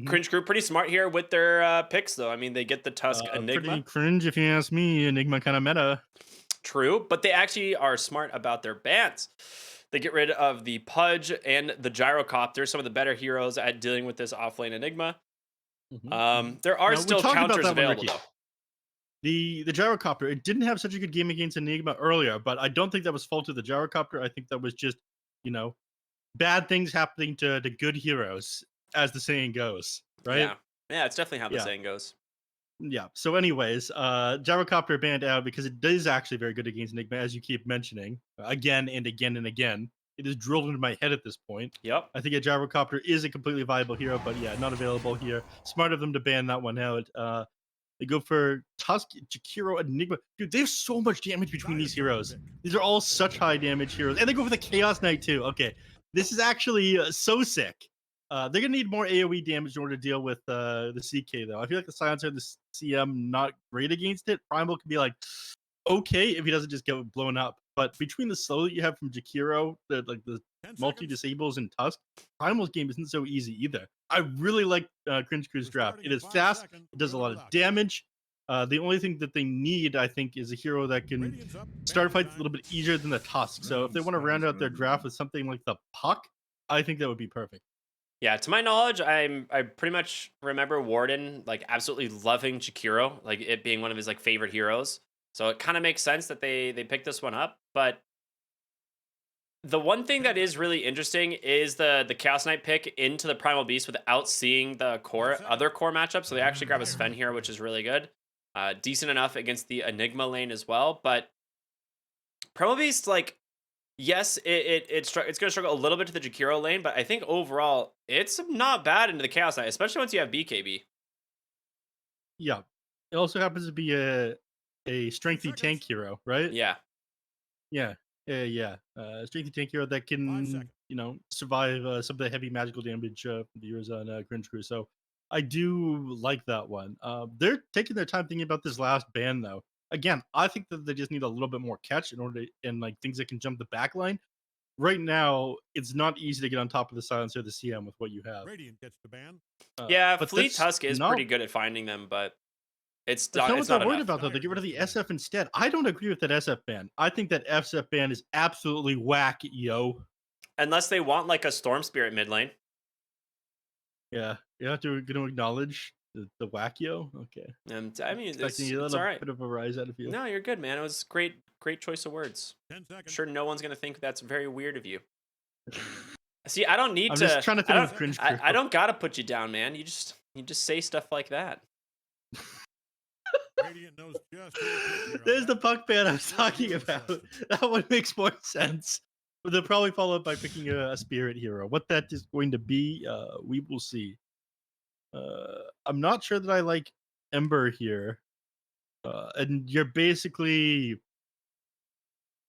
Cringe Crew pretty smart here with their picks, though. I mean, they get the Tusk Pretty Enigma. cringe if you ask me. Enigma kind of meta. True, but they actually are smart about their bans. They get rid of the Pudge and the Gyrocopter, some of the better heroes at dealing with this offlane Enigma. There are Now we still talked about counters that one, available, Ricky. though. The gyrocopter, it didn't have such a good game against Enigma earlier, but I don't think that was fault of the gyrocopter. I think that was just, you know, bad things happening to good heroes, as the saying goes, right? Yeah. Yeah, it's definitely how the Yeah. saying goes. Yeah. So, anyways, gyrocopter banned out because it is actually very good against Enigma, as you keep mentioning again and again and again. It is drilled into my head at this point. Yep. I think a gyrocopter is a completely viable hero, but yeah, not available here. Smart of them to ban that one out. They go for Tusk, Jakiro, Enigma. Dude, they have so much damage between these heroes. These are all such high damage heroes. And they go for the Chaos Knight too. Okay. This is actually so sick. They're going to need more AoE damage in order to deal with the CK, though. I feel like the Silencer and the CM not great against it. Primal can be like, okay, if he doesn't just get blown up. But between the slow that you have from Jakiro, the multi-disables and Tusk, Primal's game isn't so easy either. I really like Cringe Crew's draft. It is fast. It does a lot of damage. The only thing that they need, I think, is a hero that can start fights a little bit easier than the Tusk. So if they want to round out their draft with something like the Puck, I think that would be perfect. Yeah, to my knowledge, I pretty much remember Warden like absolutely loving Chikiro, like it being one of his like favorite heroes. So it kind of makes sense that they picked this one up. But the one thing that is really interesting is the Chaos Knight pick into the Primal Beast without seeing the other core matchup. So they actually grab a Sven here, which is really good. Decent enough against the Enigma lane as well. But Primal Beast, like, yes, it's going to struggle a little bit to the Jakiro lane, but I think overall it's not bad into the Chaos Knight, especially once you have BKB. Yeah. It also happens to be a strengthy tank hero, right? Yeah. Yeah. Yeah. Strengthy tank hero that can, survive some of the heavy magical damage from the heroes on Cringe Crew. So I do like that one. They're taking their time thinking about this last ban, though. Again, I think that they just need a little bit more catch in order to, and like things that can jump the back line. Right now, it's not easy to get on top of the Silencer or the CM with what you have. Yeah, But Fleet that's Tusk is not pretty good at finding them, but That's not it's what they're not worried enough. about, though. They get rid of the SF instead. I don't agree with that SF ban. I think that SF ban is absolutely whack, yo. Unless they want like a Storm Spirit mid lane. Yeah, you have to gonna acknowledge the whack, yo. Okay, And I mean, expecting a it's all little right. bit of a rise out of you. No, you're good, man. It was great choice of words. I'm sure no one's gonna think that's very weird of you. See, I don't need I'm just to. trying to fit in with Cringe Crew. I don't gotta put you down, man. You just say stuff like that. There's the puck ban I was talking about. That one makes more sense. But they'll probably follow up by picking a spirit hero. What that is going to be, we will see. I'm not sure that I like Ember here. And you're basically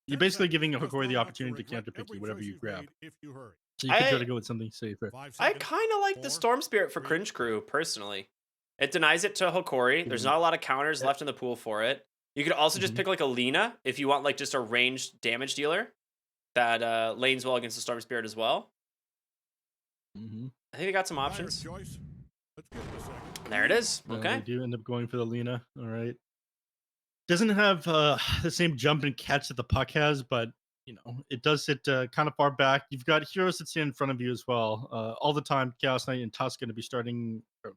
giving Hokori the opportunity to counterpick you, whatever you grab. So you can try I to go with something safer. I kind of like the Storm Spirit for Cringe Crew personally. It denies it to Hokori. There's not a lot of counters left in the pool for it. You could also just pick like a Lina if you want like just a ranged damage dealer that lanes well against the Storm Spirit as well. I think they got some options. There it is. Okay. They do end up going for the Lina. All right. Doesn't have the same jump and catch that the puck has, but it does sit kind of far back. You've got heroes that stand in front of you as well. All the time, Chaos Knight and Tusk going to be starting at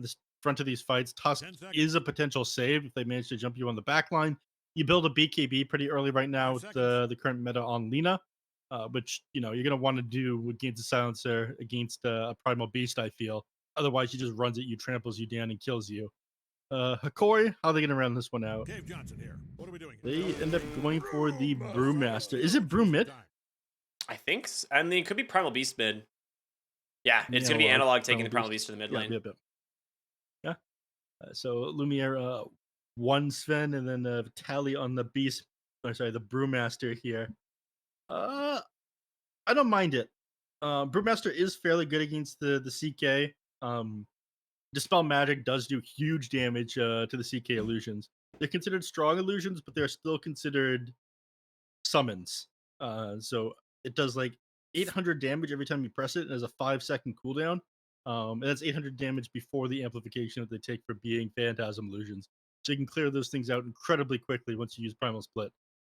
the front of these fights. Tusk is a potential save if they manage to jump you on the back line. You build a BKB pretty early right now with the current meta on Lina, which you're going to want to do against the Silencer, against a Primal Beast, I feel. Otherwise, he just runs at you, tramples you down, and kills you. Hokori, how are they going to round this one out? Dave Johnson here. What are we doing? They end up going for the Brewmaster. Is it Brew mid? I think. I mean, it could be Primal Beast mid. Yeah, it's going to be analog taking the Primal Beast to the mid lane. Yeah. So Lumiere, one Sven, and then Vitali on the Beast. Oh, sorry, the Brewmaster here. I don't mind it. Brewmaster is fairly good against the CK. Dispel Magic does do huge damage to the CK illusions. They're considered strong illusions, but they're still considered summons. So it does like 800 damage every time you press it, and has a 5-second cooldown. And that's 800 damage before the amplification that they take for being Phantasm Illusions. So you can clear those things out incredibly quickly once you use Primal Split.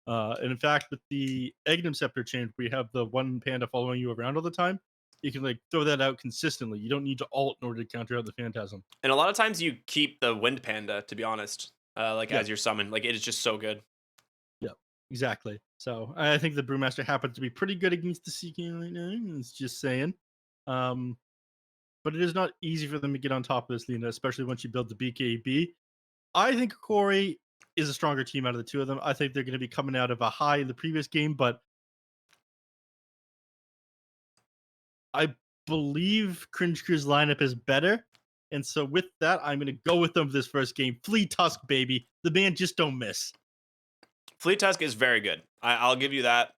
And in fact, with the Aghanim Scepter change, we have the one panda following you around all the time. You can like throw that out consistently. You don't need to alt in order to counter out the Phantasm. And a lot of times you keep the Wind Panda, to be honest, like Yeah. as your summon. Like it is just so good. Yeah, exactly. So I think the Brewmaster happens to be pretty good against the CK right now. It's just saying. Um, but it is not easy for them to get on top of this, Lena, especially once you build the BKB. I think Hokori is a stronger team out of the two of them. I think they're going to be coming out of a high in the previous game, but I believe Cringe Crew's lineup is better. And so with that, I'm going to go with them for this first game. Flea Tusk, baby. The man just don't miss. Fleet Tusk is very good. I'll give you that.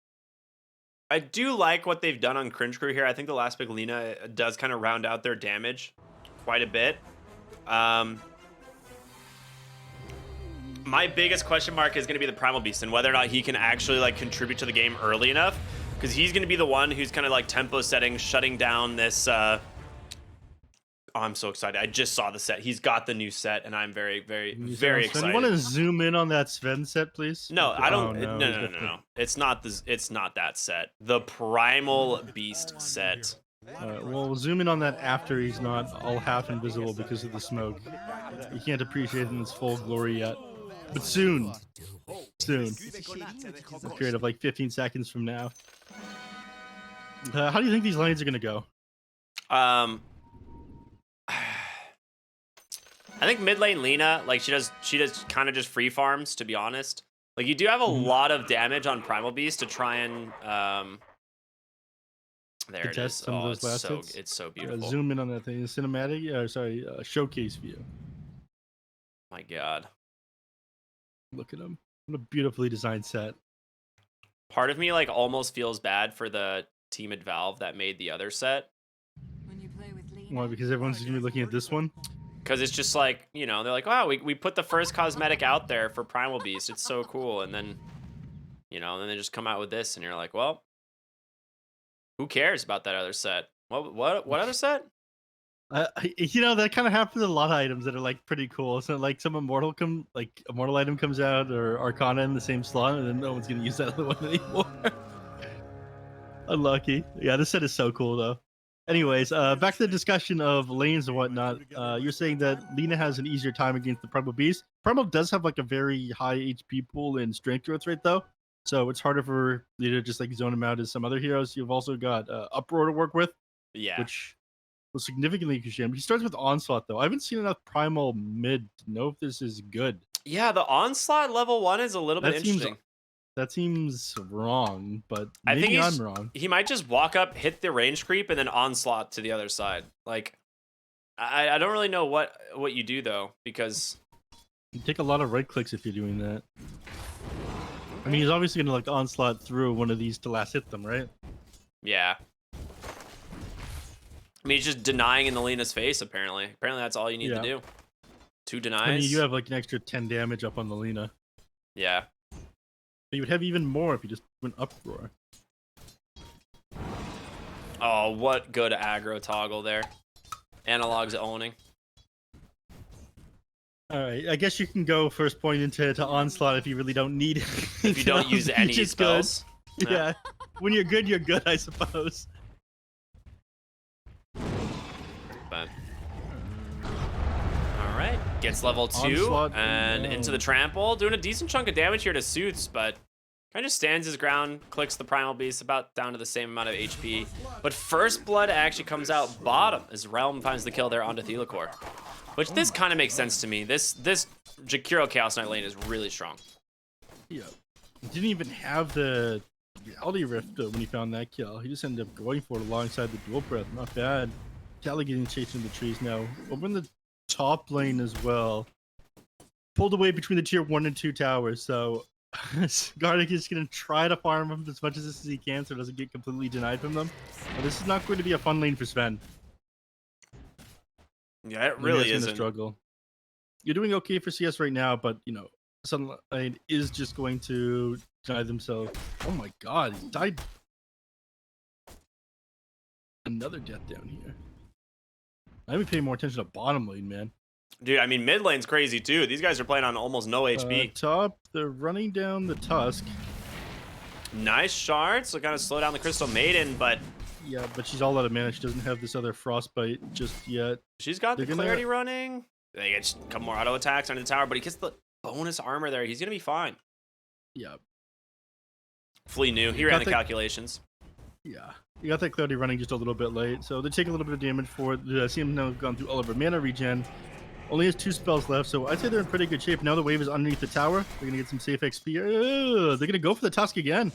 I do like what they've done on Cringe Crew here. I think the last big Lena does kind of round out their damage quite a bit. My biggest question mark is going to be the Primal Beast and whether or not he can actually like contribute to the game early enough, because he's going to be the one who's kind of like tempo setting, shutting down this. Oh, I'm so excited! I just saw the set. He's got the new set, and I'm very, very, very excited. You want to zoom in on that Sven set, please? No, I don't. Oh, No. It's not this. It's not that set. The Primal Beast set. Well, zoom in on that after he's not all half invisible because of the smoke. You can't appreciate it in its full glory yet. But soon. A period of like 15 seconds from now. How do you think these lanes are going to go? I think mid lane Lena, like she does kind of just free farms, to be honest. Like you do have a lot of damage on Primal Beast to try and there it is. Some of those last hits. It's so beautiful. Zoom in on that thing. Cinematic, showcase view. My God. Look at him. What a beautifully designed set. Part of me like almost feels bad for the team at Valve that made the other set. Why? Because everyone's gonna be looking at this one? Because it's just like, you know, they're like, wow, we put the first cosmetic out there for Primal Beast. It's so cool. And then, you know, then they just come out with this and you're like, well, who cares about that other set? What other set? You know, that kind of happens with a lot of items that are like pretty cool. So like some immortal item comes out or Arcana in the same slot, and then no one's gonna use that other one anymore. Unlucky. Yeah, this set is so cool though. Anyways, back to the discussion of lanes and whatnot. You're saying that Lena has an easier time against the Primal Beast. Primal does have like a very high HP pool and strength growth rate though, so it's harder for Lena to just like zone him out as some other heroes. You've also got Uproar to work with, which will significantly increase him. He starts with Onslaught though. I haven't seen enough Primal mid to know if this is good. Yeah, the Onslaught level 1 is a little bit interesting. That seems wrong, but maybe I'm wrong. He might just walk up, hit the range creep, and then Onslaught to the other side. Like, I don't really know what you do though, because you take a lot of right clicks if you're doing that. I mean, he's obviously gonna like Onslaught through one of these to last hit them, right? Yeah. I mean, he's just denying in the Lena's face, apparently. Apparently, that's all you need to do. 2 denies. I mean, you have like an extra 10 damage up on the Lena. Yeah. But you would have even more if you just went Uproar. Oh, what good aggro toggle there. Analog's owning. Alright, I guess you can go first point into Onslaught if you really don't need it. If you don't use any spells. Yeah. When you're good, I suppose. But all right, gets level 2 Onslaught, and into the trample, doing a decent chunk of damage here to Suits, but kind of stands his ground, clicks the Primal Beast about down to the same amount of HP. But First Blood actually comes out bottom as Realm finds the kill there onto Thelacor, which this kind of makes sense to me. This Jakiro Chaos Knight lane is really strong. Yeah, he didn't even have the Reality Rift when he found that kill. He just ended up going for it alongside the Dual Breath. Not bad. Cali getting chased in the trees now. Over in the top lane as well. Pulled away between the tier 1 and 2 towers, so Garlic is going to try to farm him as much as he can so it doesn't get completely denied from them. But this is not going to be a fun lane for Sven. Yeah, it really is a struggle. You're doing okay for CS right now, but you know, Sunlight is just going to deny themselves. Oh my god, he died. Another death down here. I would pay more attention to bottom lane, man. Dude, I mean, mid lane's crazy too. These guys are playing on almost no HP. Top, they're running down the Tusk. Nice shards, so kind of slow down the Crystal Maiden, but Yeah, but she's all out of mana. She doesn't have this other Frostbite just yet. she's got the clarity running. They get a couple more auto attacks under the tower, but he gets the bonus armor there. He's gonna be fine. Yeah. Flea knew. He ran the calculations. Yeah. You got that clarity running just a little bit late, so they take a little bit of damage for it. See him now gone through all of her mana regen. Only has 2 spells left, so I'd say they're in pretty good shape. Now the wave is underneath the tower. They're gonna get some safe XP. They're gonna go for the Tusk again.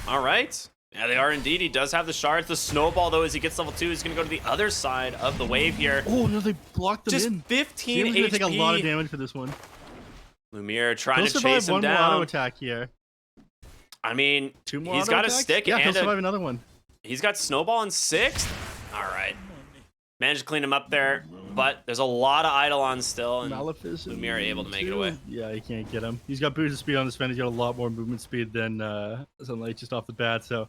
All right. Yeah, they are indeed. He does have the shards. The snowball, though, as he gets level 2, is going to go to the other side of the wave here. Oh, no, they blocked them Just in. 15 HP. He's going to take a lot of damage for this one. Lumiere trying He'll to survive chase him one down. more auto attack here. I mean, 2 more he's auto got a attacks? stick Yeah, and he'll survive another one. He's got snowball in 6th. All right. Managed to clean him up there, but there's a lot of Eidolons still, and Maleficent Lumiere able to make it away. Yeah, you can't get him. He's got boosted speed on his fan. He's got a lot more movement speed than Sunlight just off the bat, so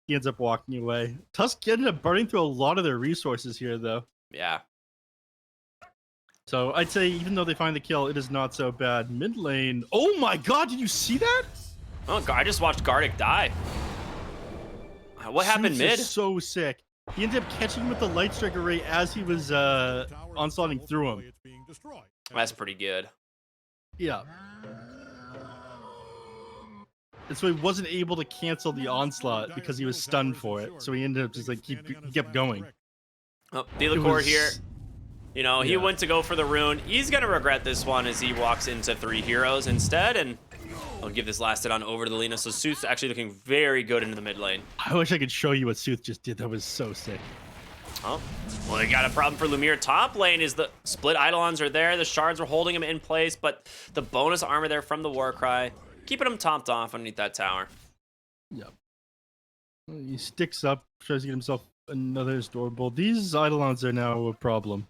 he ends up walking away. Tusk ended up burning through a lot of their resources here, though. Yeah. So I'd say even though they find the kill, it is not so bad. Mid lane. Oh my god, did you see that? Oh, I just watched Gardic die. What happened Suits mid? is so sick. He ended up catching him with the light strike array as he was onslaughting through him. That's pretty good. Yeah. And so he wasn't able to cancel the onslaught because he was stunned for it. So he ended up just like he kept going. Oh, Delacor here. You know, he went to go for the rune. He's going to regret this one as he walks into 3 heroes instead. And I'll give this last hit on over to the Lina. So Sooth's actually looking very good into the mid lane. I wish I could show you what Sooth just did. That was so sick. Oh, well, they got a problem for Lumiere. Top lane is the split Eidolons are there. The shards are holding him in place, but the bonus armor there from the Warcry, keeping him topped off underneath that tower. Yep. He sticks up, tries to get himself another storable. These Eidolons are now a problem.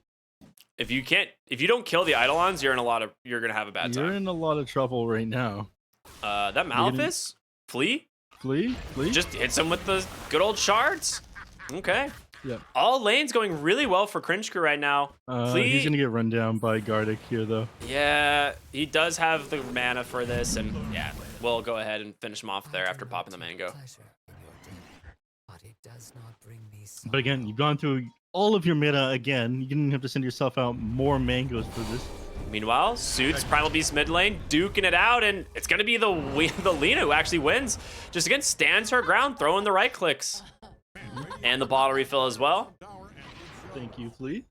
If you don't kill the Eidolons, you're gonna have a bad time. You're in a lot of trouble right now. That Malefice? Flea? Flea? Just hits him with the good old shards. Okay. Yep. All lanes going really well for Cringe Crew right now. Flea, he's gonna get run down by Gardic here, though. yeah, he does have the mana for this, and yeah, we'll go ahead and finish him off there after popping the mango. But again, you've gone through all of your mana again. You didn't have to send yourself out more mangoes for this. Meanwhile, Suits Primal Beast mid lane, duking it out, and it's gonna be the Lina who actually wins. Just again, stands her ground, throwing the right clicks. And the bottle refill as well. Thank you, Flea.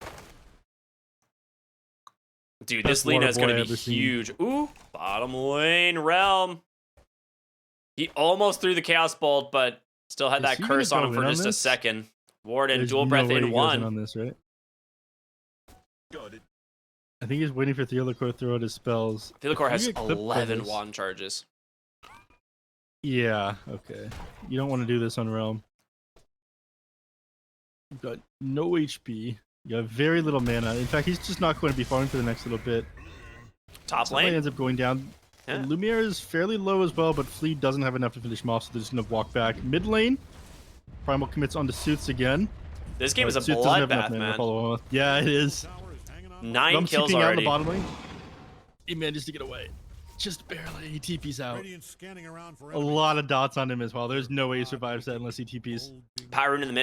Dude, this Lina is gonna be huge. Ooh, bottom lane realm. He almost threw the Chaos Bolt, but still had that curse on him for just a second. Warden, dual breath in one. On this, right? I think he's waiting for Theodore to throw out his spells. Theodore has 11 wand charges. Yeah, okay. You don't want to do this on Realm. You've got no HP. You have very little mana. In fact, he's just not going to be farming for the next little bit. Top lane ends up going down. Yeah. Lumiere is fairly low as well, but Flea doesn't have enough to finish him off, so they're just going to walk back. Mid lane, Primal commits onto Sooths again. This game is a bloodbath, man. Yeah, it is. 9 kills already. Out in the bottom lane. He manages to get away. Just barely. He TP's out. A lot of dots on him as well. There's no way he survives that unless he TP's. Power Rune in the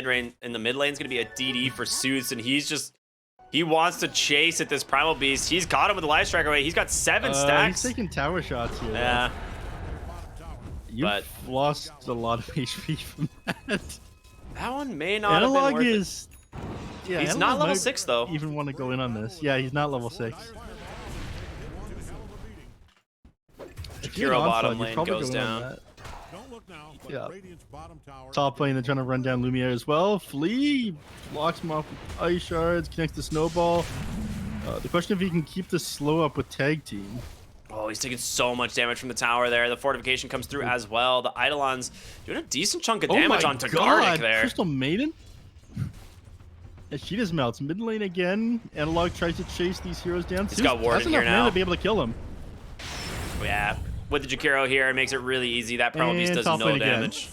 mid lane is going to be a DD for Sooths, and he wants to chase at this Primal Beast. He's got him with the Life Strike away. He's got 7 stacks. He's taking tower shots here. Yeah. You've lost a lot of HP from that. That one may not have been worth it. Yeah, he's not level 6 though. Even want to go in on this. Yeah, he's not level 6. Hero bottom lane goes down. Yeah. Top lane, they're trying to run down Lumiere as well. Flea blocks him off with ice shards, connects the snowball. The question if he can keep this slow up with tag team. Oh, he's taking so much damage from the tower there. The fortification comes through as well. The Eidolons doing a decent chunk of damage onto Gardic there. Crystal Maiden? And she just melts. Mid lane again. Analog tries to chase these heroes down. He's got Warden here now. To be able to kill him. Yeah, with the Jakiro here, it makes it really easy. That Primal Beast does no damage.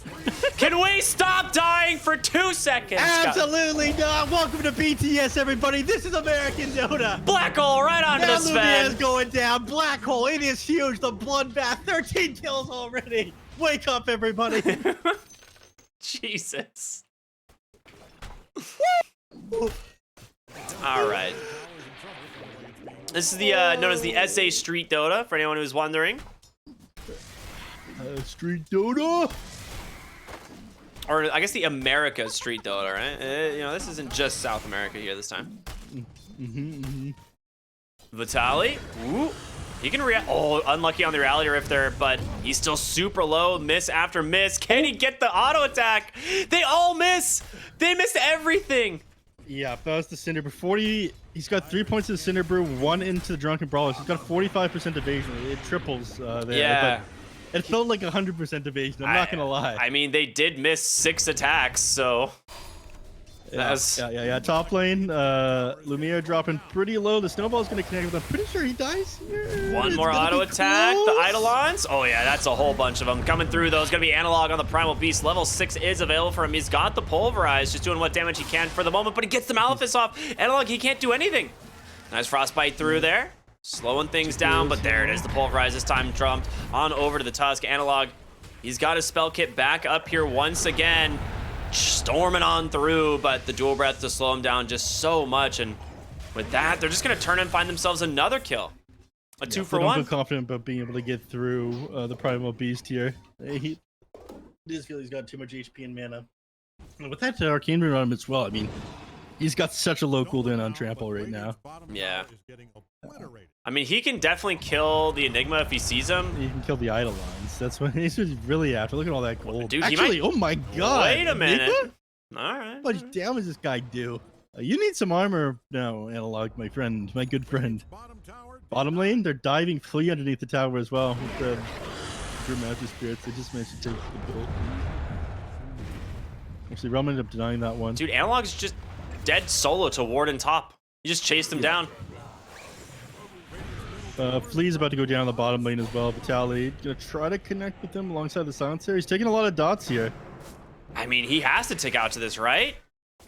Can we stop dying for 2 seconds? Absolutely not. Welcome to BTS, everybody. This is American Dota. Black hole right onto Now the Sven. Lumia is going down. Black hole. It is huge. The bloodbath. 13 kills already. Wake up, everybody. Jesus. All right. This is the known as the SA Street Dota, for anyone who's wondering. Street Dota. Or I guess the America Street Dota, right? You know, this isn't just South America here this time. Vitali, ooh, he can react. Oh, unlucky on the reality rift there, but he's still super low. Miss after miss. Can he get the auto attack? They all miss. They missed everything. Yeah, that was the Cinderbrew. 40. He's got 3 points of the Cinderbrew, 1 into the Drunken Brawlers. He's got 45% evasion. It triples there. Yeah. But it felt like 100% evasion. I'm not gonna lie. I mean, they did miss 6 attacks, so. Yeah. Top lane, Lumia dropping pretty low. The snowball's gonna connect with him. Pretty sure he dies. One more auto attack. Close. The Eidolons. Oh yeah, that's a whole bunch of them coming through. Though it's gonna be analog on the Primal Beast. Level 6 is available for him. He's got the pulverize, just doing what damage he can for the moment, but he gets the Malefice off. Analog, he can't do anything. Nice frostbite through there, slowing things down. But there it is. The pulverize this time jumped on over to the Tusk. Analog, he's got his spell kit back up here once again. Storming on through, but the dual breath to slow him down just so much, and with that, they're just gonna turn and find themselves another kill. A 2 for 1. I don't feel confident about being able to get through the Primal Beast here. He just feel he's got too much HP and mana. And with that Arcane Rune on him as well, I mean, he's got such a low cooldown on Trample right now. Yeah. I mean, he can definitely kill the Enigma if he sees him. He can kill the Eidolons. That's what he's really after. Look at all that gold. Dude, actually, oh my god. Wait a minute. Enigma? All right. How much damage does this guy do? You need some armor now, Analog, my friend, my good friend. Bottom lane, they're diving Flea underneath the tower as well with the Brewmaster Spirits. They just managed to take the gold. Actually, Realm ended up denying that one. Dude, Analog's just dead solo to Warden top. He just chased him down. Flea's about to go down the bottom lane as well. Vitali gonna try to connect with him alongside the Silencer. He's taking a lot of dots here. I mean, he has to take out to this, right?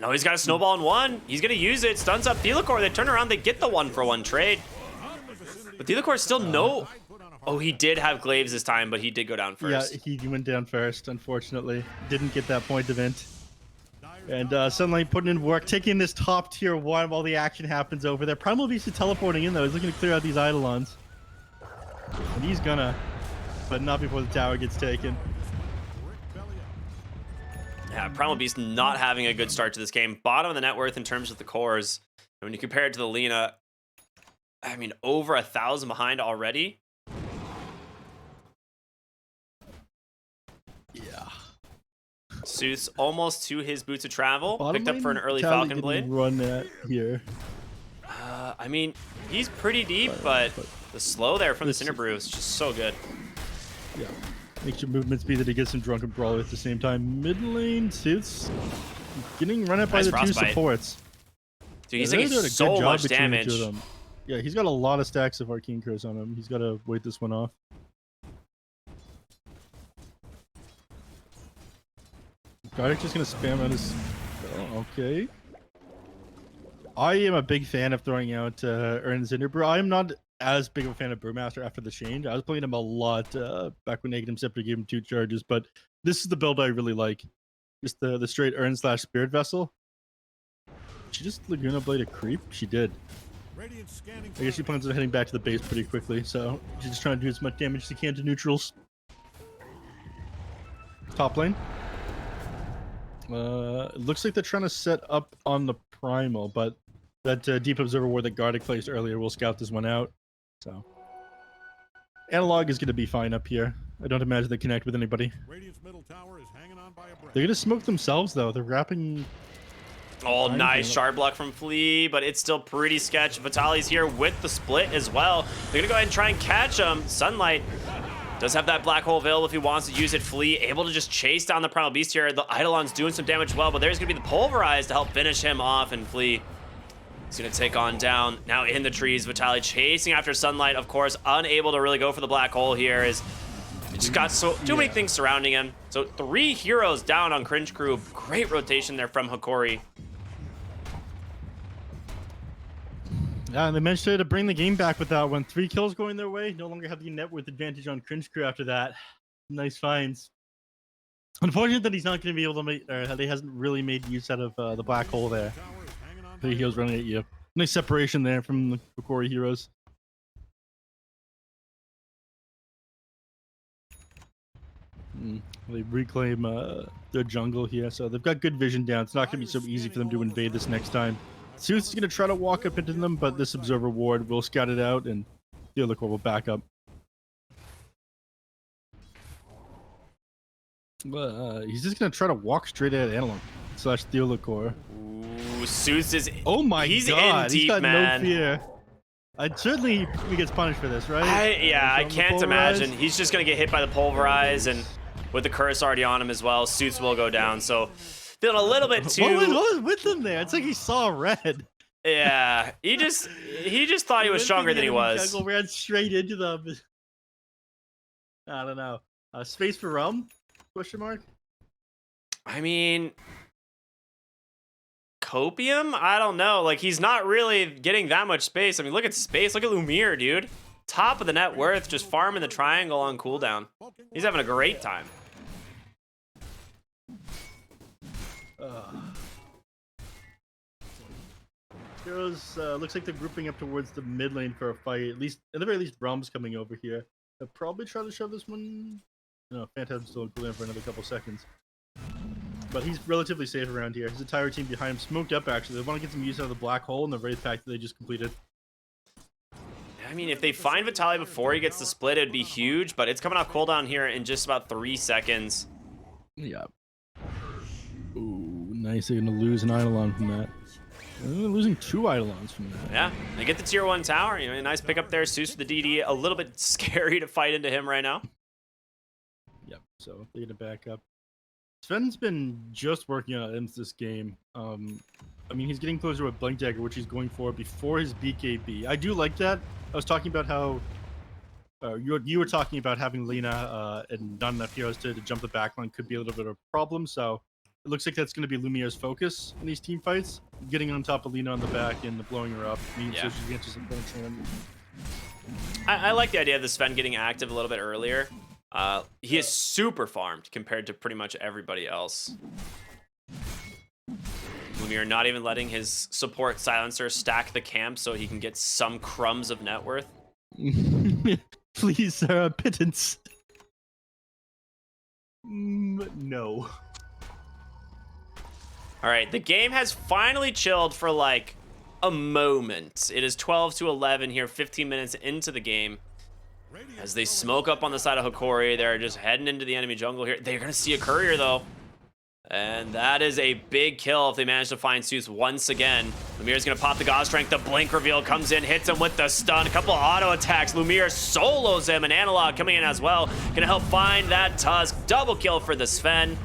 No, he's got a snowball in 1. He's gonna use it. Stuns up Thelicor. They turn around. They get the 1-for-1 trade. But Thelicor still no. Oh, he did have Glaives this time, but he did go down first. Yeah, he went down first. Unfortunately, didn't get that point of int. And Sunlight putting in work, taking this top tier 1 while the action happens over there. Primal Beast is teleporting in though. He's looking to clear out these Eidolons. And he's gonna, but not before the tower gets taken. Yeah, Primal Beast not having a good start to this game. Bottom of the net worth in terms of the cores. And when you compare it to the Lina, I mean, over 1,000 behind already. Yeah. Sooth's almost to his boots of travel. Bottom Picked up for an early Vitali Falcon Blade. Run that here. I mean, he's pretty deep, but the slow there from the Cinderbrew is just so good. Yeah. Makes your movement speed that he gets some Drunken Brawler at the same time. Mid lane, Sooth's getting run up by Nice the 2 frostbite. supports. Dude, he's they're taking doing a good so job much between the two damage. of them. Yeah, he's got a lot of stacks of Arcane Curse on him. He's got to wait this one off. Gardic just gonna spam out his. Oh, okay. I am a big fan of throwing out Ern Zinderbrew. I am not as big of a fan of Brewmaster after the change. I was playing him a lot back when Negative Scepter gave him 2 charges, but this is the build I really like. Just the straight Ern / Spirit Vessel. She just Laguna Blade a creep? She did. I guess she plans on heading back to the base pretty quickly, so she's just trying to do as much damage as she can to neutrals. Top lane. It looks like they're trying to set up on the Primal, but that Deep Observer Ward that Gardic placed earlier will scout this one out. So Analog is going to be fine up here. I don't imagine they connect with anybody. They're going to smoke themselves, though. They're wrapping... Oh, nice shard block from Flea, but it's still pretty sketch. Vitali's here with the split as well. They're going to go ahead and try and catch him. Sunlight does have that black hole available if he wants to use it. Flea able to just chase down the Primal Beast here. The Eidolon's doing some damage well, but there's going to be the Pulverize to help finish him off, and Flea is going to take on down. Now in the trees, Vitali chasing after Sunlight, of course, unable to really go for the black hole here as just got too many things surrounding him. So 3 heroes down on Cringe Crew. Great rotation there from Hokori. Yeah, and they managed to bring the game back with that one. 3 kills going their way. No longer have the net worth advantage on Cringe Crew after that. Nice finds. Unfortunate that he's not going to be able to make, or that he hasn't really made use out of the black hole there. 3 heroes running at you. Nice separation there from the Hokori heroes. They reclaim their jungle here, so they've got good vision down. It's not going to be so easy for them to invade this next time. Zeus is going to try to walk up into them, but this Observer Ward will scout it out, and the other core will back up. He's just going to try to walk straight at Analog / Theolacor. Ooh, Zeus is. Oh my god, he's got no fear. Certainly he gets punished for this, right? I can't imagine. He's just going to get hit by the Pulverize, and with the curse already on him as well, Suits will go down. So feeling a little bit too. What was with him there? It's like he saw red. Yeah, he just thought he was stronger than he was. Jungle ran straight into them. I don't know. Space for Realm? Question mark. I mean, Copium? I don't know. Like, he's not really getting that much space. I mean, look at space. Look at Lumiere, dude. Top of the net worth, just farming the triangle on cooldown. He's having a great time. Heroes looks like they're grouping up towards the mid lane for a fight. At least, at the very least, Realm's coming over here. They'll probably try to shove this one. No, Phantom's still cooldown for another couple seconds. But he's relatively safe around here. His entire team behind him smoked up, actually. They want to get some use out of the black hole and the Wraith Pact that they just completed. I mean, if they find Vitaly before he gets the split, it'd be huge, but it's coming off cooldown here in just about 3 seconds. Yeah. Ooh, nice. They're going to lose an Eidolon from that. Losing 2 Eidolons from that. Yeah, they get the tier 1 tower. You know, a nice pick up there. Zeus for the DD. A little bit scary to fight into him right now. Yep, so they're going to back up. Sven's been just working on items this game. I mean, he's getting closer with Blink Dagger, which he's going for before his BKB. I do like that. I was talking about how you were talking about having Lena and not enough heroes to jump the backline could be a little bit of a problem. So it looks like that's going to be Lumiere's focus in these team fights. Getting on top of Lena on the back and blowing her up means so she gets some points in. I like the idea of the Sven getting active a little bit earlier. He is super farmed compared to pretty much everybody else. Lumiere not even letting his support silencer stack the camp so he can get some crumbs of net worth. Please, pittance. No. All right, the game has finally chilled for like a moment. It is 12-11 here, 15 minutes into the game. As they smoke up on the side of Hokori, they're just heading into the enemy jungle here. They're going to see a courier, though. And that is a big kill if they manage to find Zeus once again. Lumiere's going to pop the God Strength. The Blink reveal comes in, hits him with the stun. A couple of auto attacks. Lumiere solos him, and Analog coming in as well. Going to help find that Tusk. Double kill for the Sven.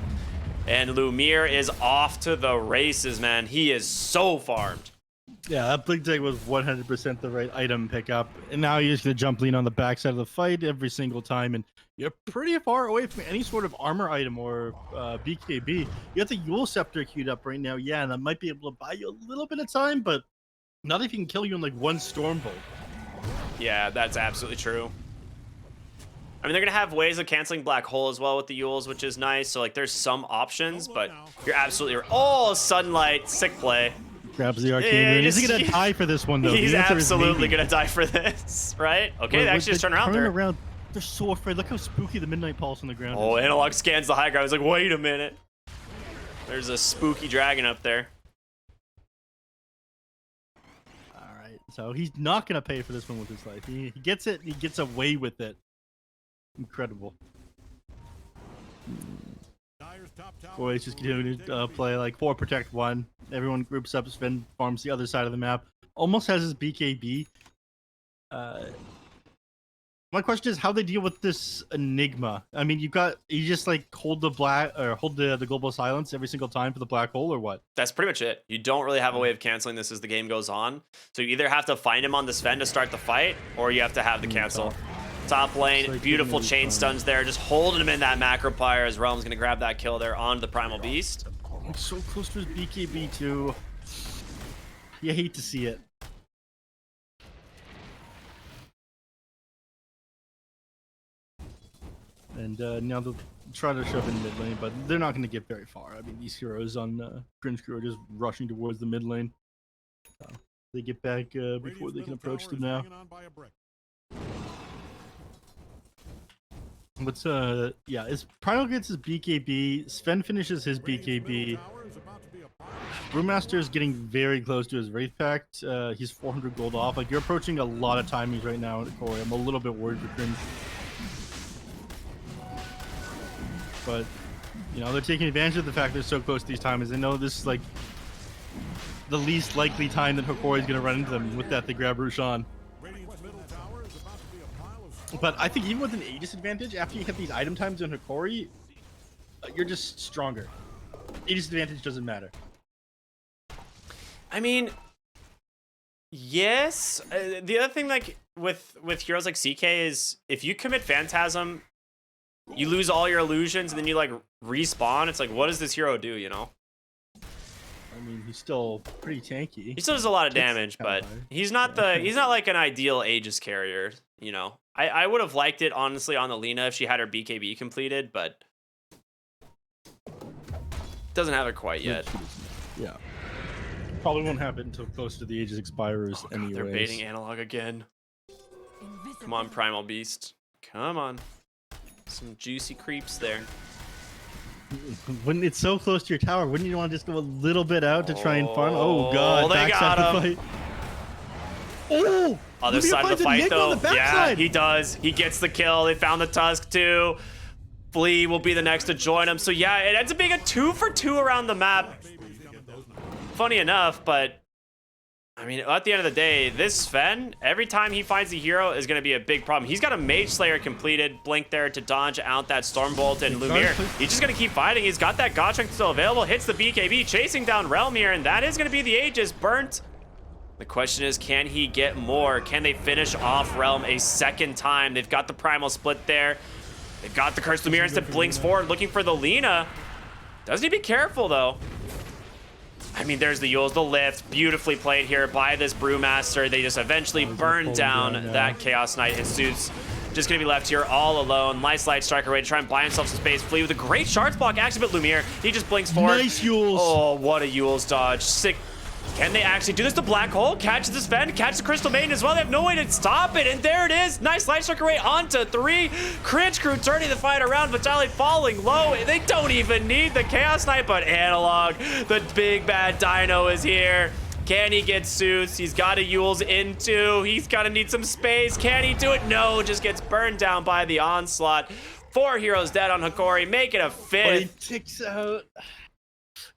And Lumiere is off to the races, man. He is so farmed. Yeah, that Blink Tag was 100% the right item pickup. And now you're just going to jump lean on the backside of the fight every single time. And you're pretty far away from any sort of armor item or BKB. You got the Yule Scepter queued up right now. Yeah, and that might be able to buy you a little bit of time, but not if you can kill you in like one Stormbolt. Yeah, that's absolutely true. I mean, they're going to have ways of canceling Black Hole as well with the Yules, which is nice. So, like, there's some options, but you're absolutely right. Oh, Sunlight. Sick play. Grabs the Arcane Rune. Is he going to die for this one, though? He's absolutely going to die for this, right? Okay, they actually just turn around there. They're so afraid. Look how spooky the Midnight Pulse on the ground is. is. Analog scans the high ground. I was like, wait a minute. There's a spooky dragon up there. All right, so he's not going to pay for this one with his life. He gets it. He gets away with it. Incredible. Boys just continuing to play like 4 protect 1. Everyone groups up. Sven farms the other side of the map. Almost has his BKB. My question is how they deal with this Enigma. I mean, you just like hold the the global silence every single time for the black hole, or what? That's pretty much it. You don't really have a way of canceling this as the game goes on. So you either have to find him on the Sven to start the fight, or you have to have the cancel. Top lane, like beautiful getting chain really stuns there, just holding him in that macro pyre as Realm's gonna grab that kill there onto the Primal Beast. So close to his BKB too. You hate to see it. And now they'll try to shove in mid lane, but they're not going to get very far. I mean, these heroes on Cringe Crew are just rushing towards the mid lane. They get back before they can approach them now. What's yeah, as Primal gets his BKB, Sven finishes his BKB. Brewmaster is getting very close to his Wraith Pact. He's 400 gold off. Like, you're approaching a lot of timings right now, Corey. I'm a little bit worried for Cringe. But, you know, they're taking advantage of the fact they're so close to these timings. They know this is, like, the least likely time that Hokori is going to run into them. With that, they grab Roshan. But I think even with an Aegis advantage, after you hit these item times on Hokori, you're just stronger. Aegis advantage doesn't matter. I mean, yes. The other thing, like, with heroes like CK is if you commit Phantasm, you lose all your illusions, and then you, like, respawn. It's like, what does this hero do, you know? I mean, he's still pretty tanky. He still does a lot of damage, but he's not like an ideal Aegis carrier, you know? I would have liked it, honestly, on the Lina if she had her BKB completed, but doesn't have it quite yet. Yeah. Probably won't happen until close to the Aegis expires anyway. They're baiting Analog again. Come on, Primal Beast. Come on. Some juicy creeps there. When it's so close to your tower, wouldn't you want to just go a little bit out to try and farm? Oh, God. They got him. Oh! Other side of the fight, though. Yeah, he does. He gets the kill. They found the Tusk, too. Flea will be the next to join him. So, yeah, it ends up being a 2-for-2 around the map. Funny enough, but I mean, at the end of the day, this Sven, every time he finds a hero, is going to be a big problem. He's got a Mage Slayer completed, Blink there to dodge out that Stormbolt, and Lumiere, he's just going to keep fighting. He's got that God Strength still available, hits the BKB, chasing down Realm here, and that is going to be the Aegis burnt. The question is, can he get more? Can they finish off Realm a second time? They've got the Primal Split there. They've got the Cursed Lumiere instead blinks forward, looking for the Lina. Does he be careful, though? I mean, there's the Yules, the lift, beautifully played here by this Brewmaster. They just eventually burn down that Chaos Knight, and Suits just gonna be left here all alone. Nice Light Striker way to try and buy himself some space. Flee with a great Shards block, actually, but Lumiere, he just blinks forward. Nice Yules. Oh, what a Yules dodge. Sick. Can they actually do this? The Black Hole catches this Sven, catch the Crystal Maiden as well. They have no way to stop it, and there it is. Nice Light Striker way onto 3. Cringe Crew turning the fight around. Vitality falling low. They don't even need the Chaos Knight, but Analog, the big bad Dino, is here. Can he get Suits? He's got a Yules into. He's gonna need some space. Can he do it? No, just gets burned down by the Onslaught. 4 heroes dead on Hokori, make it a 5th. But he ticks out.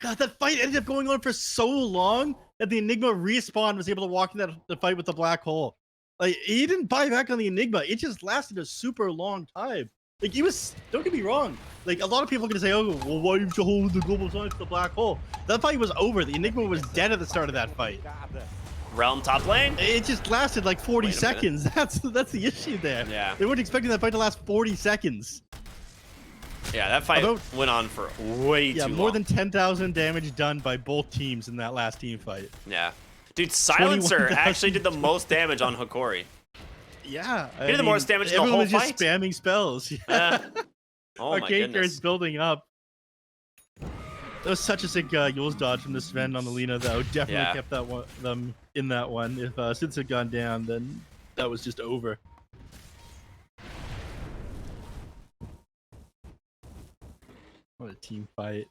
God, that fight ended up going on for so long that the Enigma respawn was able to walk in the fight with the Black Hole. Like, he didn't buy back on the Enigma. It just lasted a super long time. Like, he was, don't get me wrong. Like, a lot of people are going to say, oh, well, why did you hold the global science to the Black Hole? That fight was over. The Enigma was dead at the start of that fight. Realm top lane? It just lasted like 40 seconds. That's the issue there. Yeah. They weren't expecting that fight to last 40 seconds. Yeah, that fight went on for way too long. Yeah, more than 10,000 damage done by both teams in that last team fight. Yeah. Dude, Silencer actually did the most damage on Hokori. Yeah. He did the most damage in the whole fight. Everyone was just fight. spamming spells. Yeah. Oh my Arcade goodness. is building up. That was such a sick Yules dodge from the Sven on the Lina, though. Definitely kept them in that one. If Since had gone down, then that was just over. What a team fight.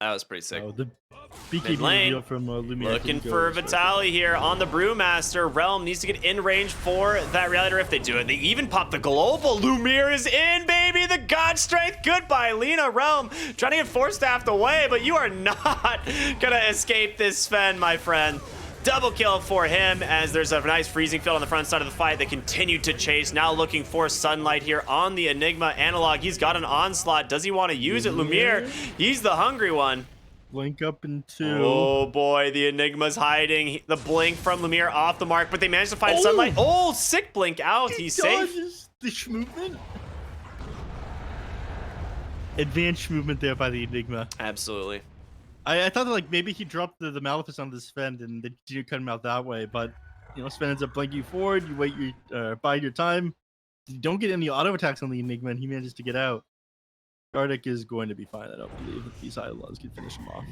That was pretty sick. Oh, the BKB reveal from Lumiere. Looking for Vitaly here on the Brewmaster. Realm needs to get in range for that Reality Rift. They do it. They even pop the global. Lumiere is in, baby. The God Strength. Goodbye, Lina. Realm trying to get Force Staffed away, but you are not going to escape this Sven, my friend. Double kill for him as there's a nice freezing field on the front side of the fight. They continue to chase. Now looking for Sunlight here on the Enigma. Analog, he's got an Onslaught. Does he want to use it? Lumiere, he's the hungry one. Blink up in 2. Oh boy, the Enigma's hiding. The blink from Lumiere off the mark, but they managed to find sunlight. Oh, sick blink out. He's safe. The movement. Advanced movement there by the Enigma. Absolutely. I thought that, like, maybe he dropped the Maleficent on the Sven and they didn't cut him out that way, but you know, Sven ends up blinking forward. You wait your bide your time. You don't get any auto attacks on the Enigma, and he manages to get out. Gardic is going to be fine. I don't believe that these Idolons can finish him off.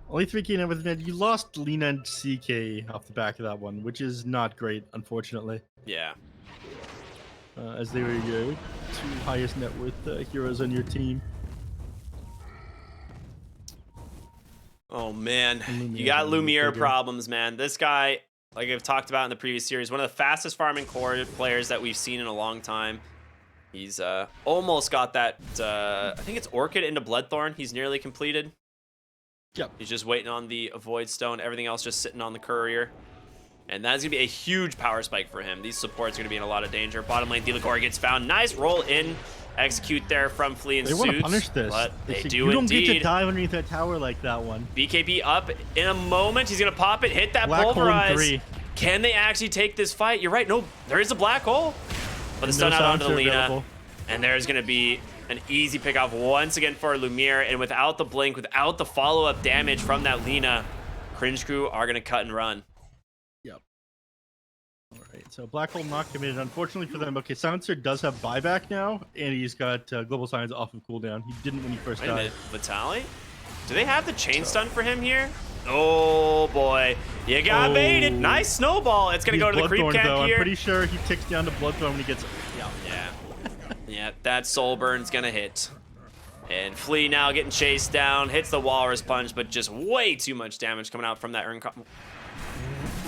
Only 3k now with it. You lost Lena and CK off the back of that one, which is not great, unfortunately. Yeah. As they were your 2 highest net worth heroes on your team. Oh man, you got Lumiere problems, man. This guy, like I've talked about in the previous series, one of the fastest farming core players that we've seen in a long time. He's almost got that, I think it's Orchid into Bloodthorn. He's nearly completed. Yep. He's just waiting on the Void Stone. Everything else just sitting on the Courier. And that's going to be a huge power spike for him. These supports are going to be in a lot of danger. Bottom lane, Hokori gets found. Nice roll in. Execute there from Flea and Suits. They want to punish this. But they do you don't indeed. get to dive underneath that tower like that one. BKB up in a moment. He's going to pop it, hit that Black Pulverize. Hole in 3. Can they actually take this fight? You're right. No, there is a black hole. But the stun out onto the Lena. And there's going to be an easy pick off once again for Lumiere. And without the blink, without the follow-up damage from that Lena, Cringe Crew are going to cut and run. Yep. All right, so Black Hole not committed, unfortunately for them. Okay, Silencer does have buyback now, and he's got Global Signs off of cooldown. He didn't when he first Wait a died. minute, Vitali? Do they have the chain stun for him here? Oh boy, you got baited. Nice snowball. It's going to go to the creep camp though. here. I'm pretty sure he ticks down to Bloodthorn when he gets... Yeah. Yeah, that soul burn's gonna hit. And Flea now getting chased down, hits the Walrus Punch, but just way too much damage coming out from that Urn.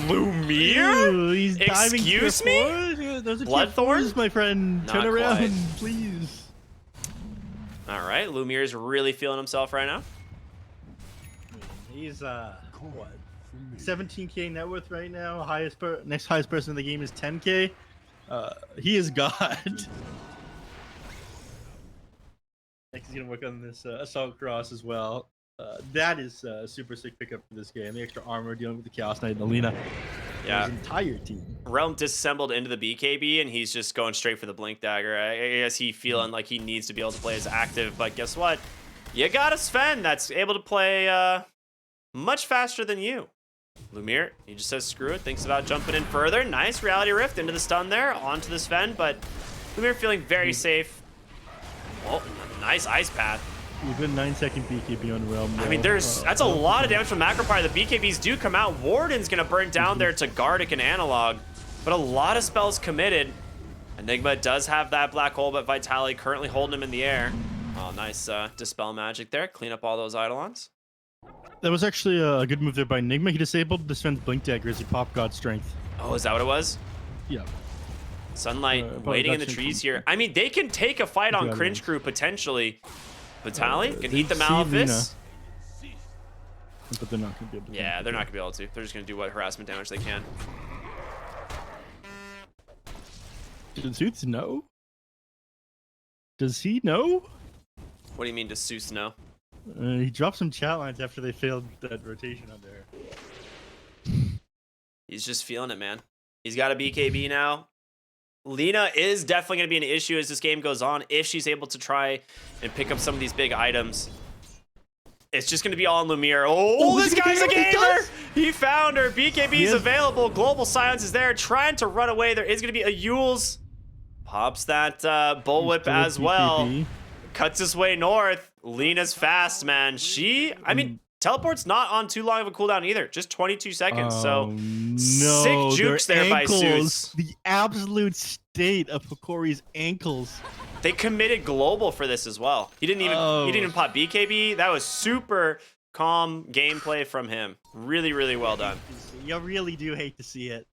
Lumiere? Ooh, he's diving Excuse me? Those are Bloodthorn? my friend. Not Turn around, quite. please. All right, Lumiere's really feeling himself right now. He's what? 17k net worth right now. Next highest person in the game is 10k. He is God. Next, he's gonna work on this Assault Cross as well. That is a super sick pickup for this game. The extra armor dealing with the Chaos Knight and Alina. Yeah. His entire team. Realm disassembled into the BKB, and he's just going straight for the Blink Dagger. I guess he feeling like he needs to be able to play as active, but guess what? You got a Sven that's able to play much faster than you. Lumiere, he just says screw it, thinks about jumping in further. Nice Reality Rift into the stun there, onto the Sven, but Lumiere feeling very safe. Oh, nice Ice Path. A good 9-second BKB on Realm. I mean, that's a lot of damage from Macropyre. The BKBs do come out. Warden's going to burn down there to Gardic and Analog, but a lot of spells committed. Enigma does have that black hole, but Vitali currently holding him in the air. Oh, nice Dispel magic there. Clean up all those Eidolons. That was actually a good move there by Enigma. He disabled the Sven's Blink Dagger as he popped God Strength. Oh, is that what it was? Yeah. Sunlight waiting in the trees here. I mean, they can take a fight on Cringe Crew potentially. Vitali can eat the Malefice. But they're not going to be able to. Yeah, they're not going to be able to. They're just going to do what harassment damage they can. Does Suits know? Does he know? What do you mean, does Seuss know? He dropped some chat lines after they failed that rotation on there. He's just feeling it, man. He's got a BKB now. Lena is definitely going to be an issue as this game goes on if she's able to try and pick up some of these big items. It's just going to be all on Lumiere. Oh, this guy's a gamer! He found her. BKB is available. Global Silence is there, trying to run away. There is going to be a Yules. Pops that bullwhip as well. Cuts his way north. Lena's fast, man. I mean, teleport's not on too long of a cooldown either. Just 22 seconds. So sick jukes there by Zeus. The absolute state of Hokori's ankles. They committed global for this as well. He didn't even pop BKB. That was super calm gameplay from him. Really, really well done. You really do hate to see it.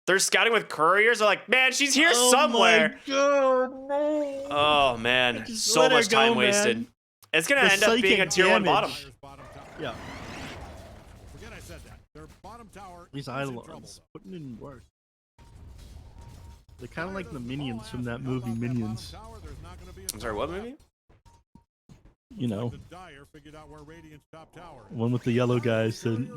They're scouting with couriers. They're like, man, she's here somewhere. My God, no. Oh, man. So much time wasted. Man. It's going to end up being a tier 1 bottom. Yeah. Forget I said that. Their bottom tower These Eidolons putting in work. They're kind of like the minions from that movie Minions. I'm sorry, what movie? You know, one with the yellow guys that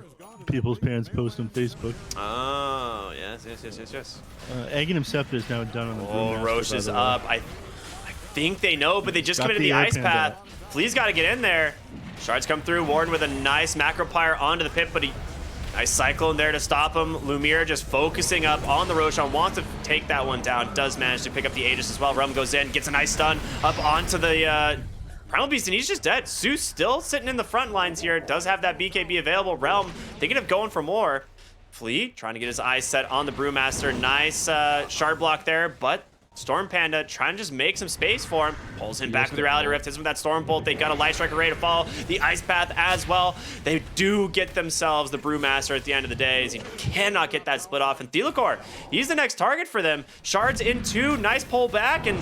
people's parents post on Facebook. Oh, yes. Aghanim Scepter is now done on the Oh, Roche is up. I think they know, but they just Got committed the the air ice panda. path. Flea's got to get in there. Shards come through. Warden with a nice macropire onto the pit, but nice cyclone there to stop him. Lumiere just focusing up on the Roshan, wants to take that one down. Does manage to pick up the Aegis as well. Realm goes in, gets a nice stun up onto the Primal Beast, and he's just dead. Zeus still sitting in the front lines here. Does have that BKB available. Realm thinking of going for more. Flea trying to get his eyes set on the Brewmaster. Nice shard block there, but Storm Panda trying to just make some space for him. Pulls him back with the Reality Rift. Hits him with that Storm Bolt. They got a Light Striker ready to fall. The Ice Path as well. They do get themselves the Brewmaster at the end of the day, as he cannot get that split off. And Thelakor, he's the next target for them. Shards in 2. Nice pull back, and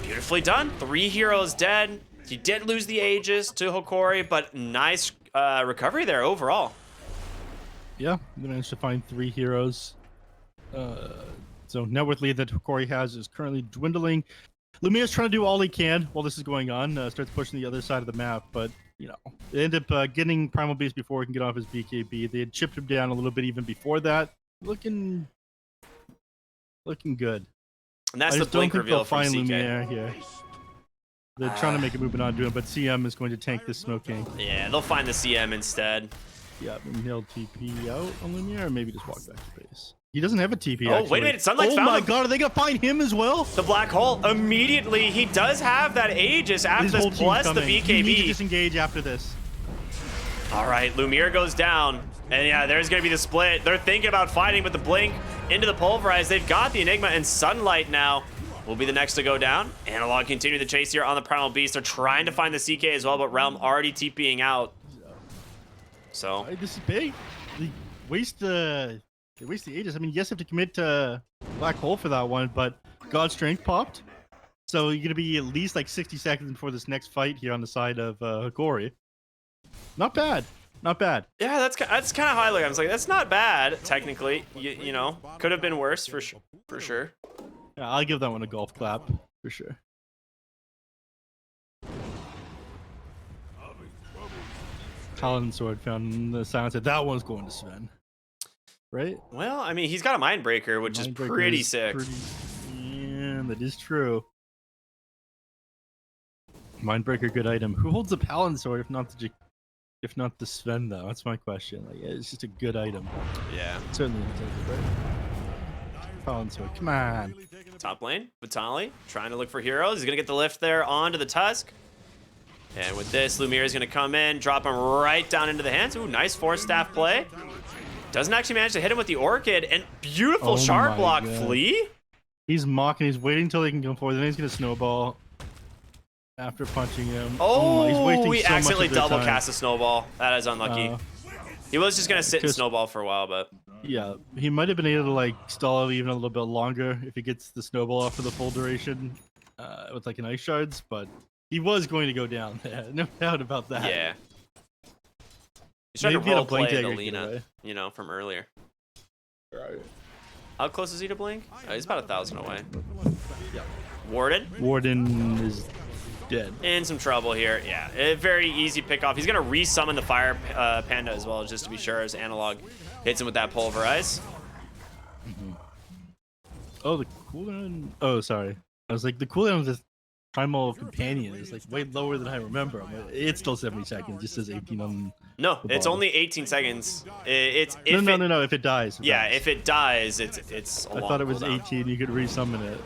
beautifully done. 3 heroes dead. He did lose the Aegis to Hokori, but nice recovery there overall. Yeah, they managed to find 3 heroes. So net worth lead that Hokori has is currently dwindling. Lumiere's trying to do all he can while this is going on. Starts pushing the other side of the map, but you know, they end up getting Primal Beast before he can get off his BKB. They had chipped him down a little bit even before that. Looking good. And that's I the just don't blink think reveal they'll from find CK. Lumiere here. They're trying to make a movement onto him, but CM is going to tank this Smoke King. Yeah, they'll find the CM instead. Yeah, and he'll TP out on Lumiere, or maybe just walk back to base. He doesn't have a TP. Oh, actually. wait a minute, Sunlight's Oh found my him. god, are they gonna find him as well? The black hole immediately. He does have that Aegis after His this, whole team's plus the coming. You need to BKB. disengage after this. All right, Lumiere goes down. And yeah, there's going to be the split. They're thinking about fighting with the blink into the pulverize. They've got the Enigma, and Sunlight now will be the next to go down. Analog continue the chase here on the Primal Beast. They're trying to find the CK as well, but Realm already TPing out. So This is big. They waste the Aegis. I mean, yes, you have to commit to Black Hole for that one, but God's Strength popped. So you're gonna be at least like 60 seconds before this next fight here on the side of Hokori. Not bad. Not bad. yeah, that's kind of how I look. I was like, that's not bad technically. You know, could have been worse for sure. Yeah, I'll give that one a golf clap for sure. Paladin Sword found in the silence. That one's going to Sven. Right? Well, I mean, he's got a Mindbreaker, which is Mindbreaker pretty is sick. Yeah, that is true. Mindbreaker, good item. Who holds the Paladin Sword if not the Sven though? That's my question. Like, it's just a good item. Yeah. Certainly take it, right? Paladin Sword, come on. Top lane, Vitali trying to look for heroes. He's gonna get the lift there onto the Tusk. And with this, Lumiere is gonna come in, drop him right down into the hands. Ooh, nice force staff play. Doesn't actually manage to hit him with the Orchid, and beautiful Oh shard my block. God. Flea. He's mocking. He's waiting until they can come forward. Then he's gonna snowball after punching him. Oh, he's wasting he so much accidentally of their double time. cast a snowball. That is unlucky. He was just gonna sit and just- snowball for a while, but Yeah, he might have been able to like stall even a little bit longer if he gets the snowball off for the full duration with like an ice shards, but he was going to go down there. No doubt about that. yeah. He's trying Maybe to get a role play blink the dagger Lina, giveaway. you know, from earlier. How close is he to blink? He's about 1,000 away. Yeah. Warden Warden is dead. in some trouble here. Yeah, a very easy pick off. He's gonna resummon the fire panda as well, just to be sure, as Analog hits him with that pulverize. Oh, the cooldown. Oh, sorry. I was like, the cooldown of this Primal Companion is like way lower than I remember. I'm like, it's still 70 seconds. It just says 18 on. No, The it's bottom. only 18 seconds. It's if No. If it dies. Yeah, if it dies, it's a I long thought it was cooldown. 18. You could resummon it.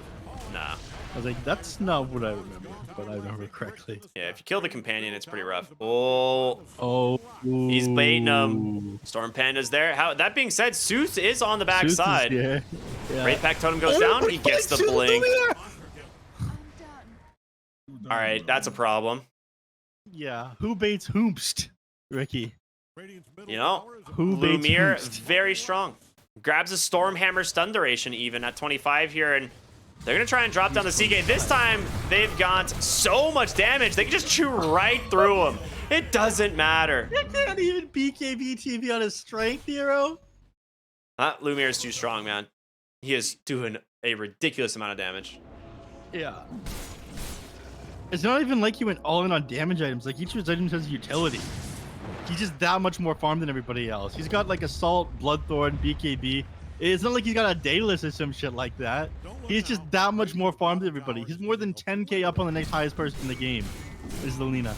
Nah. I was like, that's not what I remember, but I remember correctly. Yeah, if you kill the companion, it's pretty rough. Oh, Oh, he's baiting him. Storm Panda's there. That being said, Zeus is on the back Zeus is side. here. Yeah. Wraith Pack Totem goes down. He gets the blink. All right, that's a problem. Yeah, who baits Hoomst, Ricky? You know, Who baits Lumiere, Hoomst? very strong. Grabs a Stormhammer stun duration even at 25 here, and they're going to try and drop down the CK. This time, they've got so much damage, they can just chew right through him. It doesn't matter. You can't even BKB TV on a strength hero. Lumiere's too strong, man. He is doing a ridiculous amount of damage. Yeah. It's not even like he went all in on damage items. Like, each of his items has utility. He's just that much more farm than everybody else. He's got like Assault, Bloodthorn, BKB. It's not like he's got a Daedalus or some shit like that. He's just that much more farm than everybody. He's more than 10k up on the next highest person in the game. Is the Lina.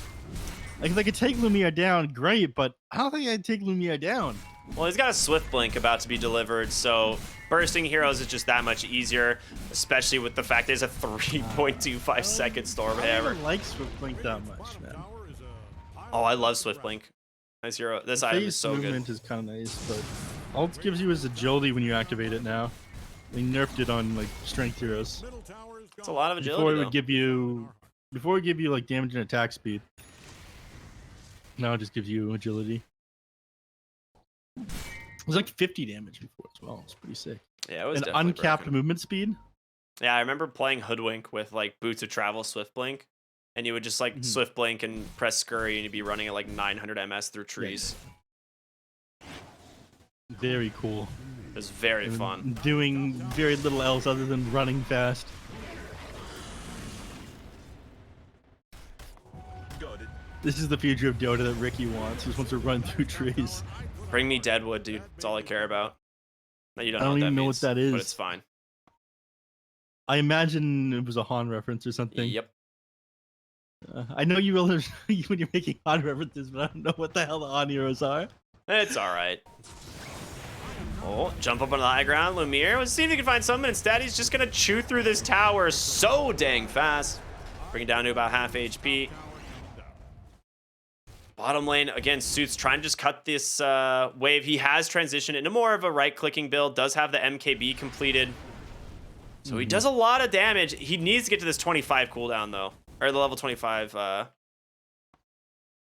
Like, if I could take Lumiere down, great, but I don't think I'd take Lumiere down. Well, he's got a Swift Blink about to be delivered, so bursting heroes is just that much easier, especially with the fact there's a 3.25 second Storm I Hammer. don't like Swift Blink that much, man. Oh, I love Swift Blink. Nice hero. This item is Phase so good. movement is kind of nice, but all it gives you is agility when you activate it now. They nerfed it on like strength heroes. It's a lot of agility. Before it though. would give you like damage and attack speed. Now it just gives you agility. It was like 50 damage before as well. It's pretty sick. Yeah, it was And definitely uncapped broken. movement speed. Yeah, I remember playing Hoodwink with like Boots of Travel Swift Blink, and you would just like Swift Blink and press Scurry, and you'd be running at like 900 ms through trees. Very cool. It was very And fun. Doing very little else other than running fast. This is the future of Dota that Ricky wants. He just wants to run through trees. Bring me Deadwood, dude. That's all I care about. No, you don't I know don't what that even know what means, that is. but it's fine. I imagine it was a Han reference or something. Yep. I know you will when you're making Han references, but I don't know what the hell the Han heroes are. It's all right. Oh, jump up on the high ground. Lumiere. Let's see if he can find something. Instead, he's just going to chew through this tower so dang fast. Bring it down to about half HP. Bottom lane, again, Suits trying to just cut this wave. He has transitioned into more of a right-clicking build. Does have the MKB completed. So he does a lot of damage. He needs to get to this 25 cooldown, though. Or the level 25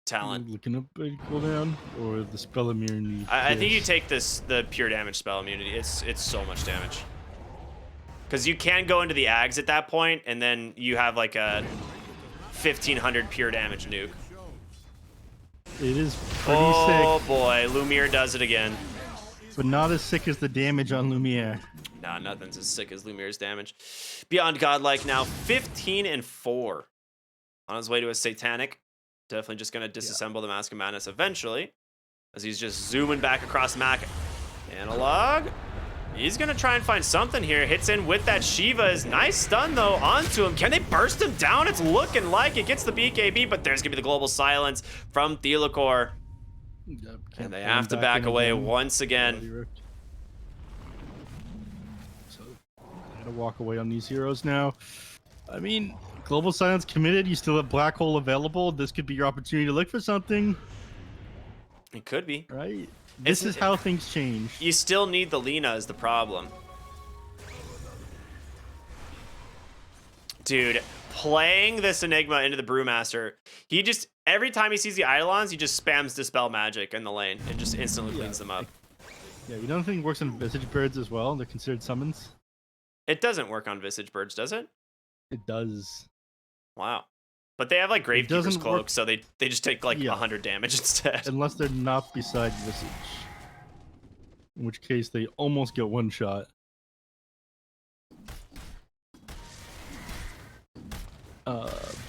talent. Looking up a cooldown or the spell immunity. I think you take the pure damage spell immunity. It's so much damage. Because you can go into the Ags at that point, and then you have like a 1500 pure damage nuke. It is pretty Oh sick, boy, Lumiere does it again. but not as sick as the damage on Lumiere. Nah, nothing's as sick as Lumiere's damage. Beyond Godlike now, 15-4. On his way to a Satanic. Definitely just going to disassemble the Mask of Madness eventually. As he's just zooming back across the map. Analog. He's going to try and find something here. Hits in with that Shiva. Is nice stun, though, onto him. Can they burst him down? It's looking like it gets the BKB, but there's going to be the global silence from Theelacor. And they have to back away once again. So, I gotta walk away on these heroes now. I mean, global silence committed. You still have black hole available. This could be your opportunity to look for something, It could be. right? This It's- is how things change. You still need the Lina is the problem. Dude, playing this Enigma into the Brewmaster, he just, every time he sees the Eidolons, he just spams Dispel Magic in the lane and just instantly cleans them up. Yeah, you don't think it works on Visage Birds as well? They're considered summons. It doesn't work on Visage Birds, does it? It does. Wow. But they have like Gravekeeper's doesn't Cloak, work- so they just take like Yeah. 100 damage instead. Unless they're not beside Visage. In which case they almost get one shot.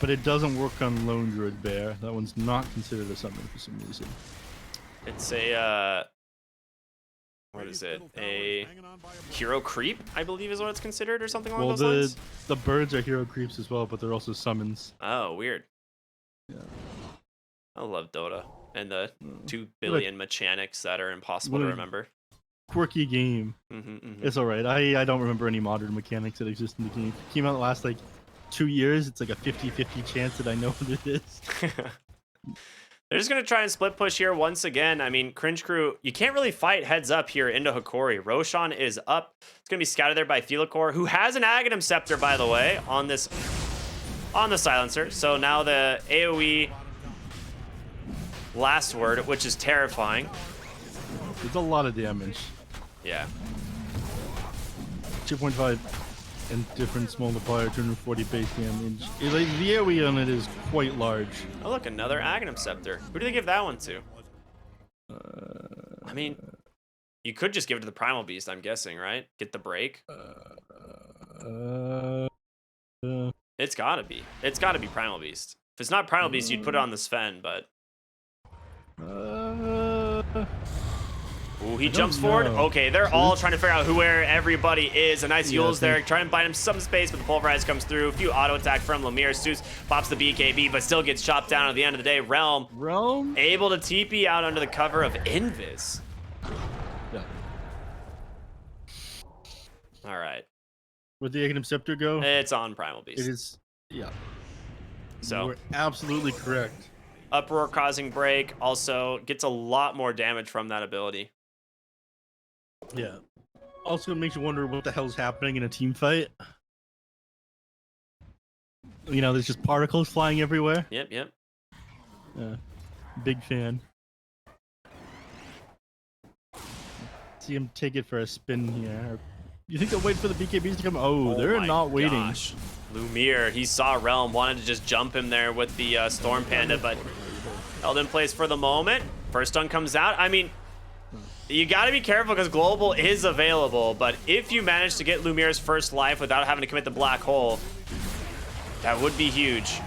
But it doesn't work on Lone Druid Bear. That one's not considered a summon for some reason. It's a, what is it? A hero creep, I believe is what it's considered or something along Well, those lines? the birds are hero creeps as well, but they're also summons. Oh, weird. Yeah. I love Dota and the 2 billion mechanics that are impossible to What a- remember. Quirky game. Mm-hmm. It's alright. I don't remember any modern mechanics that exist in the game. It came out last like 2 years. It's like a 50-50 chance that I know what it is. They're just going to try and split push here once again. I mean, Cringe Crew, you can't really fight heads up here into Hokori. Roshan is up. It's going to be scouted there by Theelacor, who has an Aghanim Scepter, by the way, on the Silencer. So now the AoE last word, which is terrifying. There's a lot of damage. Yeah. 2.5 and difference multiplier, 240 base damage. Like, the AoE on it is quite large. Oh, look, another Aghanim Scepter. Who do they give that one to? I mean, you could just give it to the Primal Beast, I'm guessing, right? Get the break. Uh, It's gotta be. It's gotta be Primal Beast. If it's not Primal Beast, you'd put it on the Sven, but. Ooh, he I jumps don't forward. know. Okay, they're So all this- trying to figure out where everybody is. A nice Yeah, I Yule's there, think- trying to buy him some space, but the Pulverize comes through. A few auto attack from Lemire. Zeus pops the BKB, but still gets chopped down at the end of the day. Realm able to TP out under the cover of Invis. Yeah. All right, Where'd the Aghanim Scepter go? it's on Primal Beast. It is. Yeah. So You're absolutely correct. Uproar causing break also gets a lot more damage from that ability. Yeah. Also, it makes you wonder what the hell's happening in a team fight. You know, there's just particles flying everywhere. Yep. Big fan. See him take it for a spin here. You think they'll wait for the BKBs to come? Oh, they're my not waiting. gosh. Lumire, he saw Realm, wanted to just jump him there with the Storm Panda, but held in place for the moment. First stun comes out. I mean, you got to be careful because Global is available, but if you manage to get Lumire's first life without having to commit the Black Hole, that would be huge.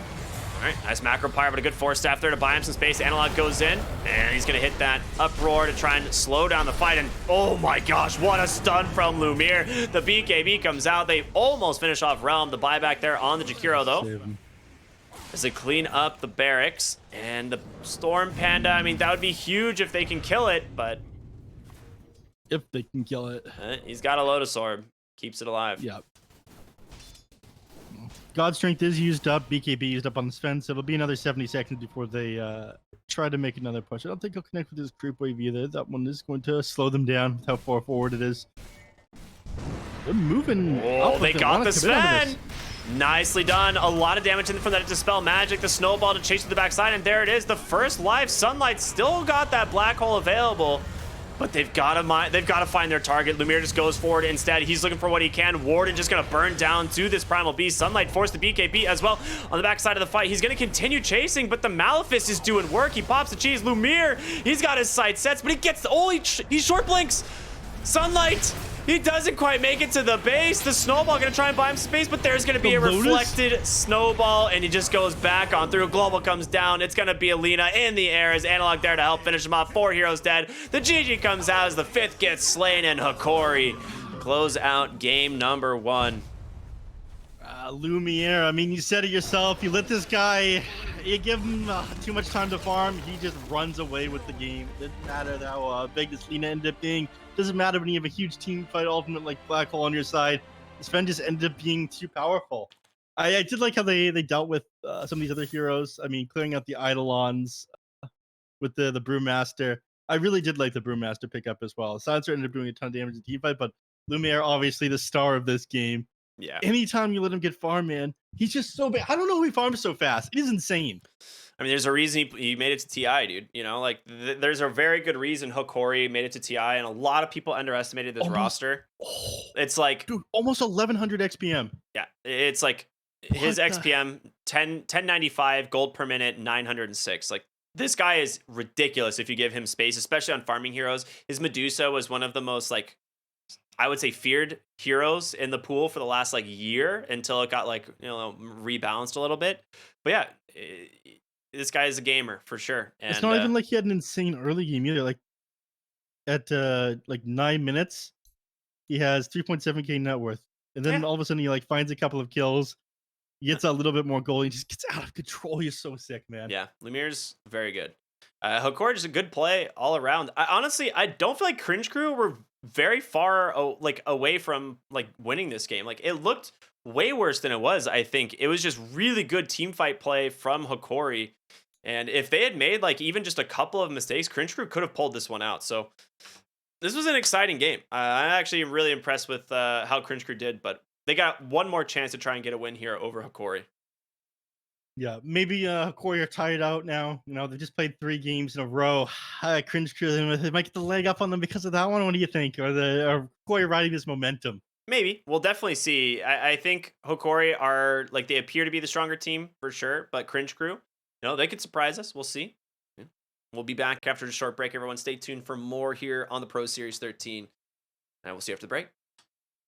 All right, nice Macro Pyre, but a good Force Staff there to buy him some space. Analog goes in, and he's going to hit that Uproar to try and slow down the fight. And oh my gosh, what a stun from Lumire. The BKB comes out. They almost finish off Realm. The buyback there on the Jakiro, though, Save him. as they clean up the barracks. And the Storm Panda, I mean, that would be huge if they can kill it, but If they can kill it. he's got a Lotus Orb. Keeps it alive. Yeah. God Strength is used up. BKB used up on the Sven, so it'll be another 70 seconds before they try to make another push. I don't think he'll connect with his creep wave either. That one is going to slow them down with how far forward it is. They're moving. Oh, up they if they got wanna the commit onto Sven. Nicely done. A lot of damage in from that Dispel Magic. The Snowball to chase to the backside, and there it is. The first life. Sunlight still got that Black Hole available, but they've got to find their target. Lumire just goes forward instead. He's looking for what he can. Warden just going to burn down to this Primal Beast. Sunlight forced the BKB as well on the backside of the fight. He's going to continue chasing, but the Malefice is doing work. He pops the cheese. Lumire, he's got his sight sets, but he gets he short blinks. Sunlight, he doesn't quite make it to the base. The Snowball going to try and buy him space, but there's going to be a reflected Snowball, and he just goes back on through. Global comes down. It's going to be Alina in the air as Analog there to help finish him off. 4 heroes dead. The GG comes out as the 5th gets slain, and Hokori close out game number 1. Lumiere, I mean, you said it yourself. You let this guy, you give him too much time to farm, he just runs away with the game. Doesn't matter how big this Lina ended up being. Doesn't matter when you have a huge team fight ultimate like Black Hole on your side. Sven just ended up being too powerful. I did like how they dealt with some of these other heroes. I mean, clearing out the Eidolons with the Brewmaster. I really did like the Brewmaster pickup as well. Silencer ended up doing a ton of damage in the team fight, but Lumiere, obviously the star of this game. Yeah. Anytime you let him get farm, man, he's just so bad. I don't know who he farms so fast. It is insane. I mean, there's a reason he made it to TI, dude. You know, like there's a very good reason Hokori made it to TI, and a lot of people underestimated this roster. It's like, dude, almost 1100 XPM. Yeah, it's like his XPM 1095 gold per minute, 906. Like, this guy is ridiculous if you give him space, especially on farming heroes. His Medusa was one of the most, like, I would say, feared heroes in the pool for the last like year until it got like, you know, rebalanced a little bit. But yeah, this guy is a gamer for sure. And it's not even like he had an insane early game either. Like at like 9 minutes, he has 3.7k net worth, and then all of a sudden he like finds a couple of kills, he gets a little bit more goal, he just gets out of control. He's so sick, man. Yeah, Lumire's very good. Hokori is a good play all around. Honestly, I don't feel like Cringe Crew were very far like away from like winning this game. Like, it looked way worse than it was. I think it was just really good team fight play from Hokori, and if they had made like even just a couple of mistakes, Cringe Crew could have pulled this one out. So this was an exciting game. I actually am really impressed with how Cringe Crew did, but they got one more chance to try and get a win here over Hokori. Yeah, maybe Hokori are tired out now. You know, they just played 3 games in a row. Cringe Crew, they might get the leg up on them because of that one. What do you think? Or Hokori riding this momentum? Maybe. We'll definitely see. I think Hokori are, like, they appear to be the stronger team for sure, but Cringe Crew, you know, they could surprise us. We'll see. Yeah. We'll be back after a short break. Everyone stay tuned for more here on the Pro Series 13. And we'll see you after the break.